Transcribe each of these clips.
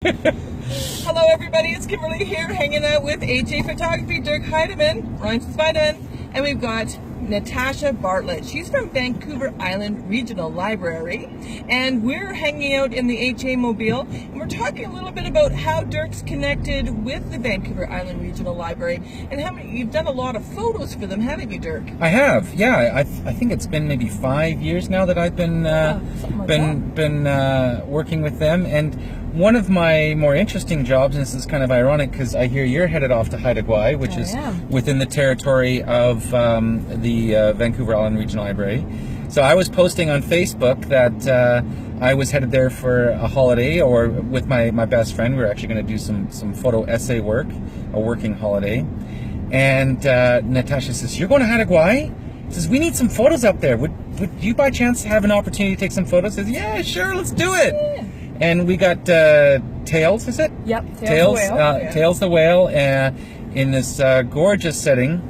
Hello everybody, it's Kimberly here hanging out with AJ Photography, Dirk Heidemann, Ryan Spieden, and we've got Natasha Bartlett. She's from Vancouver Island Regional Library, and we're hanging out in the HA Mobile, and we're talking a little bit about how Dirk's connected with the Vancouver Island Regional Library, and how you've done a lot of photos for them, haven't you, Dirk? I have, yeah. I think it's been maybe 5 years now that I've been working with them, and one of my more interesting jobs, and this is kind of ironic because I hear you're headed off to Haida Gwaii, which is within the territory of the Vancouver Island Regional Library. So I was posting on Facebook that I was headed there for a holiday, or with my best friend. We were actually going to do some photo essay work, a working holiday. And Natasha says, "You're going to Haida Gwaii?" Says, "We need some photos up there. Would you by chance have an opportunity to take some photos?" Says, "Yeah, sure, let's do it." Yeah. And we got Tails, is it? Yep, Tails the Whale. Tails the Whale in this gorgeous setting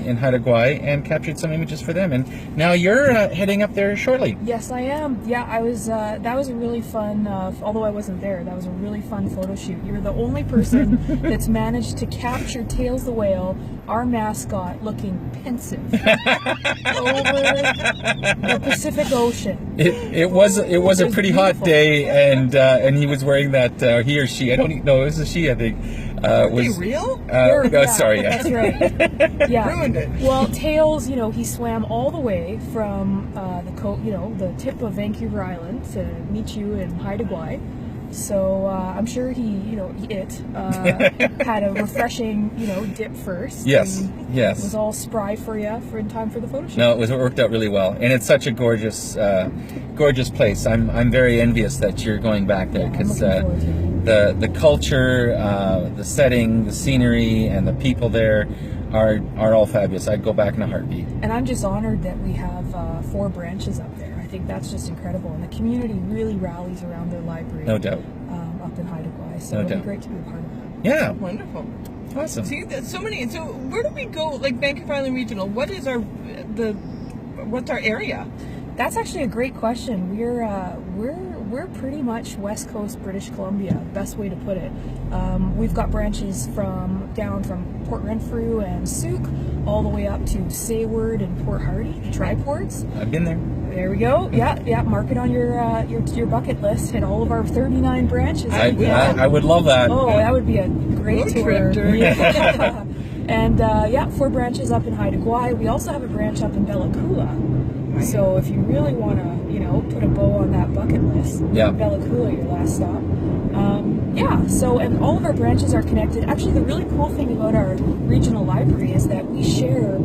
in Haida Gwaii, and captured some images for them. And now you're heading up there shortly. Yes, I am. Yeah, I was. That was a really fun. Although I wasn't there, that was a really fun photo shoot. You were the only person that's managed to capture Tails the Whale, our mascot, looking pensive over the Pacific Ocean. It was a pretty hot day, and he was wearing that, he or she, I don't know, it was a she, I think. Are they real? Sorry. That's right. Yeah. Ruined it. Well, Tails, he swam all the way from the tip of Vancouver Island to meet you in Haida Gwaii. So I'm sure he had a refreshing, dip first. Yes. It was all spry for you in time for the photo shoot. No, it worked out really well, and it's such a gorgeous place. I'm very envious that you're going back there, because the culture, the setting, the scenery, and the people there are all fabulous. I'd go back in a heartbeat. And I'm just honored that we have 4 branches up there. I think that's just incredible, and the community really rallies around their library. No doubt. Up in Haida Gwaii, so it'd be great to be a part of that. Yeah. Wonderful. Awesome. See, there's so many. So where do we go? Like Vancouver Island Regional, what's our area? That's actually a great question. We're pretty much West Coast British Columbia, best way to put it. We've got branches down from Port Renfrew and Souk, all the way up to Sayward and Port Hardy, the triports. I've been there. There we go. Yeah. Mark it on your bucket list. Hit all of our 39 branches. I would love that. Oh, that would be a great tour. Yeah. And 4 branches up in Haida Gwaii. We also have a branch up in Bella Coola. So if you really want to, put a bow on that bucket list, Bella Coola, your last stop. And all of our branches are connected. Actually, the really cool thing about our regional library is that we share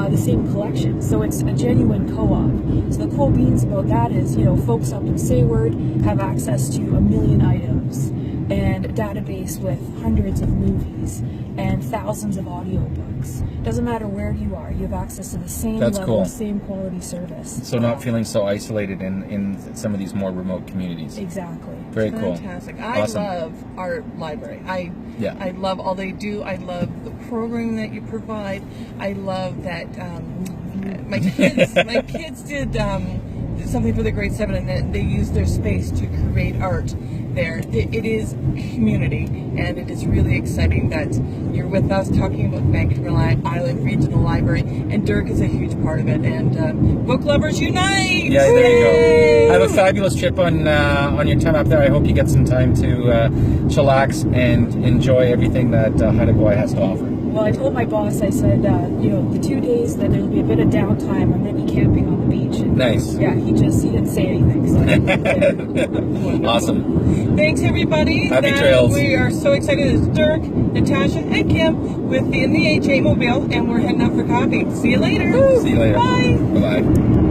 the same collection. So it's a genuine co-op. So the cool beans about that is, folks up in Sayward have access to 1 million items and a database with hundreds of movies and thousands of audiobooks. Doesn't matter where you are, you have access to the same same quality service. So not feeling so isolated in some of these more remote communities. Exactly. Very cool. Fantastic. Awesome. I love our library. I love all they do. I love the programming that you provide. I love that my kids did something for the grade 7, and they used their space to create art there. It is community, and it is really exciting that you're with us talking about Vancouver Island Regional Library, and Dirk is a huge part of it, and book lovers unite! Yeah, there you go. Have a fabulous trip on your time up there. I hope you get some time to chillax and enjoy everything that Haida Gwaii has to offer. Well, I told my boss, I said, the 2 days that there'll be a bit of downtime, I'm going to be camping on the beach. And nice. Yeah, he didn't say anything. So Awesome. Thanks, everybody. Happy trails. We are so excited. It's Dirk, Natasha, and Kim in the HA Mobile, and we're heading out for coffee. See you later. See you later. Bye. Bye-bye.